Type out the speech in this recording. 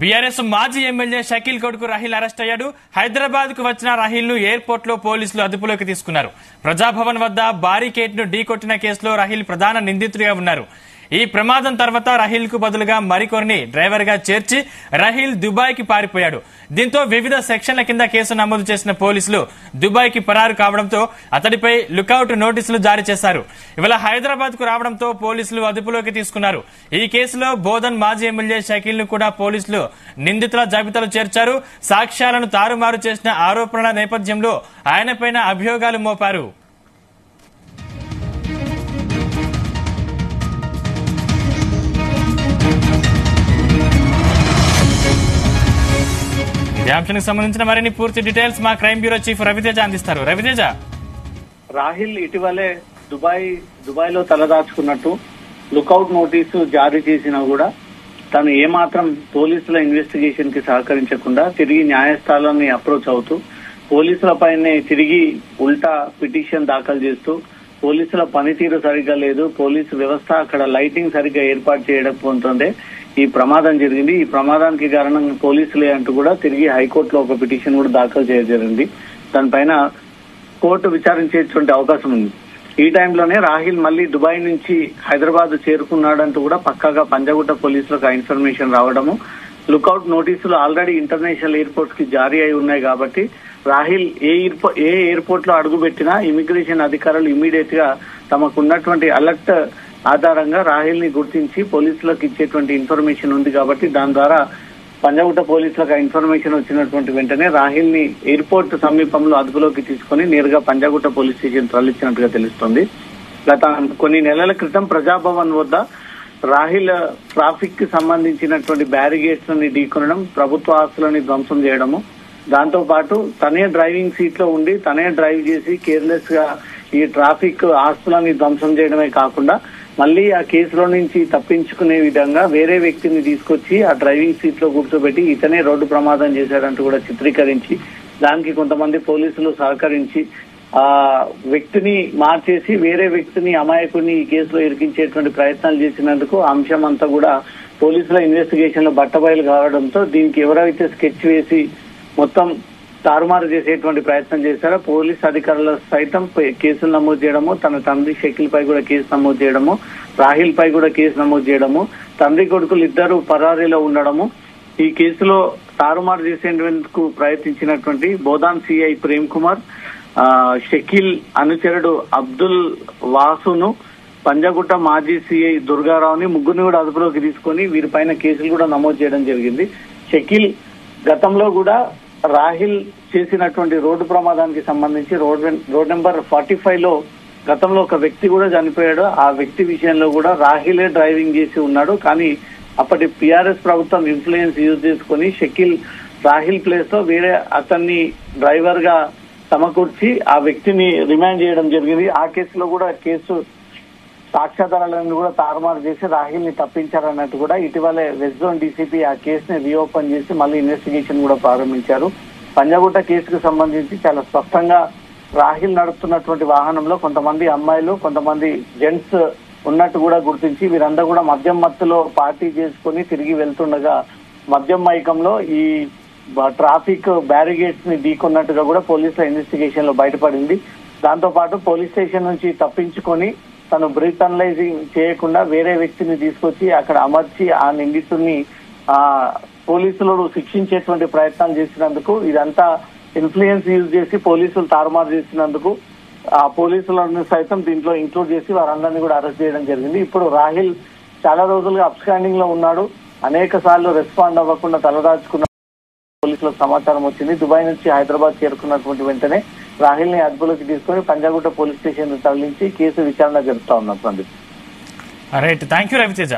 BRS మాజీ MLA Shakeel కొడుకు Rahil arrest అయ్యాడు. హైదరాబాద్ కు వచ్చిన రాహిల్ ను ఎయిర్పోర్ట్ లో పోలీసులు అదుపులోకి తీసుకున్నారు. ప్రజాభవన్ వద్ద బారికేడ్ ను ఢీకొట్టిన కేసులో రాహిల్ ప్రధాన నిందితుడిగా ఉన్నారు. ఈ ప్రమాదం తర్వాత రాహిల్ కు బదులుగా మరికొన్ని డ్రైవర్ గా చేర్చి రాహిల్ దుబాయ్ కి పారిపోయాడు. దీంతో వివిధ సెక్షన్ల కింద కేసు నమోదు చేసిన పోలీసులు దుబాయ్ కి పరారు కావడంతో అతడిపై లుకౌట్ నోటీసులు జారీ చేశారు. ఇవాళ హైదరాబాద్ కు రావడంతో పోలీసులు అదుపులోకి తీసుకున్నారు. ఈ కేసులో బోధన్ మాజీ ఎమ్మెల్యే షకీల్ ను కూడా పోలీసులు నిందితుల జాబితాలో చేర్చారు. సాక్ష్యాలను తారుమారు చేసిన ఆరోపణల నేపథ్యంలో ఆయనపైన అభియోగాలు మోపారు. ఈ అంశానికి సంబంధించిన మరిన్ని పూర్తి డీటెయిల్స్ మా క్రైమ్ బ్యూరో చీఫ్ రవితేజ అందిస్తారు. రవితేజ, రాహిల్ ఇటీవలే దుబాయ్ లో తలదాచుకున్నట్టు లుకౌట్ నోటీసు జారీ చేసినా కూడా తను ఏమాత్రం పోలీసుల ఇన్వెస్టిగేషన్ కి సహకరించకుండా తిరిగి న్యాయస్థానాన్ని అప్రోచ్ అవుతూ పోలీసులపైనే తిరిగి ఉల్టా పిటిషన్ దాఖలు చేస్తూ పోలీసుల పనితీరు సరిగ్గా లేదు, పోలీసు వ్యవస్థ అక్కడ లైటింగ్ సరిగ్గా ఏర్పాటు చేయకపోతుందే ఈ ప్రమాదం జరిగింది, ఈ ప్రమాదానికి కారణం పోలీసులే అంటూ కూడా తిరిగి హైకోర్టులో ఒక పిటిషన్ కూడా దాఖలు చేయడం జరిగింది. దానిపైన కోర్టు విచారించేటువంటి అవకాశం ఉంది. ఈ టైంలోనే రాహిల్ మళ్ళీ దుబాయ్ నుంచి హైదరాబాద్ చేరుకున్నాడంటూ కూడా పక్కాగా పంజాగుట్ట పోలీసులకు ఆ ఇన్ఫర్మేషన్ రావడము, లుకౌట్ నోటీసులు ఆల్రెడీ ఇంటర్నేషనల్ ఎయిర్పోర్ట్ కి జారీ అయి ఉన్నాయి కాబట్టి రాహిల్ ఏ ఎయిర్పోర్ట్ లో అడుగుపెట్టినా ఇమిగ్రేషన్ అధికారులు ఇమీడియట్ గా తమకున్నటువంటి అలర్ట్ ఆధారంగా రాహిల్ ని గుర్తించి పోలీసులకు ఇచ్చేటువంటి ఇన్ఫర్మేషన్ ఉంది కాబట్టి దాని ద్వారా పంజాగుట్ట పోలీసులకు ఆ ఇన్ఫర్మేషన్ వచ్చినటువంటి వెంటనే రాహిల్ ని ఎయిర్పోర్ట్ సమీపంలో అదుపులోకి తీసుకుని నేరుగా పంజాగుట్ట పోలీస్ స్టేషన్ తరలించినట్టుగా తెలుస్తోంది. గత కొన్ని నెలల క్రితం ప్రజాభవన్ వద్ద రాహిల్ ట్రాఫిక్ కి సంబంధించినటువంటి బ్యారిగేట్స్ ని ఢీకొనడం, ప్రభుత్వ ఆస్తులని ధ్వంసం చేయడము, దాంతో పాటు తనే డ్రైవింగ్ సీట్ లో ఉండి తనే డ్రైవ్ చేసి కేర్లెస్ గా ఈ ట్రాఫిక్ ఆస్తులని ధ్వంసం చేయడమే కాకుండా మళ్ళీ ఆ కేసులో నుంచి తప్పించుకునే విధంగా వేరే వ్యక్తిని తీసుకొచ్చి ఆ డ్రైవింగ్ సీట్ లో కూర్చోబెట్టి ఇతనే రోడ్డు ప్రమాదం చేశాడంటూ కూడా చిత్రీకరించి దానికి కొంతమంది పోలీసులు సహకరించి ఆ వ్యక్తిని మార్చేసి వేరే వ్యక్తిని అమాయకుడిని ఈ కేసులో ఇరికించేటువంటి ప్రయత్నాలు చేసినందుకు అంశం అంతా కూడా పోలీసుల ఇన్వెస్టిగేషన్ లో బట్టబయలు కావడంతో దీనికి ఎవరైతే స్కెచ్ వేసి మొత్తం తారుమారు చేసేటువంటి ప్రయత్నం చేశారో పోలీస్ అధికారుల సైతం కేసులు నమోదు చేయడము, తన తండ్రి షకీల్ పై కూడా కేసు నమోదు చేయడము, రాహిల్ పై కూడా కేసు నమోదు చేయడము, తండ్రి కొడుకులు ఇద్దరు పరారీలో ఉండడము, ఈ కేసులో తారుమారు చేసేందుకు ప్రయత్నించినటువంటి బోధాన్ సిఐ ప్రేమ్ కుమార్, షకీల్ అనుచరుడు అబ్దుల్ వాసును, పంజాగుట్ట మాజీ సిఐ దుర్గారావుని ముగ్గురిని కూడా అదుపులోకి తీసుకొని వీరిపైన కేసులు కూడా నమోదు చేయడం జరిగింది. షకీల్ గతంలో కూడా రాహిల్ చేసినటువంటి రోడ్డు ప్రమాదానికి సంబంధించి రోడ్ నెంబర్ 45 లో గతంలో ఒక వ్యక్తి కూడా చనిపోయాడు. ఆ వ్యక్తి విషయంలో కూడా రాహిలే డ్రైవింగ్ చేసి ఉన్నాడు. కానీ అప్పటి పిఆర్ఎస్ ప్రభుత్వం ఇన్ఫ్లుయెన్స్ యూజ్ చేసుకుని షకీల్ రాహిల్ ప్లేస్ లో వేరే అతన్ని డ్రైవర్ గా సమకూర్చి ఆ వ్యక్తిని రిమాండ్ చేయడం జరిగింది. ఆ కేసులో కూడా కేసు సాక్ష్యాధారాలను కూడా తారుమారు చేసి రాహిల్ ని తప్పించారన్నట్టు కూడా ఇటీవలే వెస్ట్ జోన్ డీసీపీ ఆ కేసుని రీఓపెన్ చేసి మళ్ళీ ఇన్వెస్టిగేషన్ కూడా ప్రారంభించారు. పంజాగుట్ట కేసుకు సంబంధించి చాలా స్పష్టంగా రాహిల్ నడుపుతున్నటువంటి వాహనంలో కొంతమంది అమ్మాయిలు కొంతమంది జెంట్స్ ఉన్నట్టు కూడా గుర్తించి వీరందరూ కూడా మద్యం మత్తులో పార్టీ చేసుకుని తిరిగి వెళ్తుండగా మద్యం మైకంలో ఈ ట్రాఫిక్ బ్యారిగేట్స్ ని ఢీకొన్నట్టుగా కూడా పోలీసుల ఇన్వెస్టిగేషన్ లో బయటపడింది. దాంతో పాటు పోలీస్ స్టేషన్ నుంచి తప్పించుకొని తను బ్రీత్ అనలైజింగ్ చేయకుండా వేరే వ్యక్తిని తీసుకొచ్చి అక్కడ అమర్చి ఆ నిందితుడిని పోలీసులు శిక్షించేటువంటి ప్రయత్నాలు చేసినందుకు, ఇదంతా ఇన్ఫ్లుయెన్స్ యూజ్ చేసి పోలీసులు తారుమారు చేసినందుకు ఆ పోలీసులను సైతం దీంట్లో ఇంక్లూడ్ చేసి వారందరినీ కూడా అరెస్ట్ చేయడం జరిగింది. ఇప్పుడు రాహిల్ చాలా రోజులుగా అబ్స్కాండింగ్ లో ఉన్నాడు. అనేక సార్లు రెస్పాండ్ అవ్వకుండా తలదాచుకున్న పోలీసులకు సమాచారం వచ్చింది. దుబాయ్ నుంచి హైదరాబాద్ చేరుకున్నటువంటి వెంటనే రాహిల్ ని అదుపులోకి తీసుకుని పంజాగుట్ట పోలీస్ స్టేషన్ తరలించి కేసు విచారణ జరుపుతా ఉన్నారు. Right, thank you Raviteja.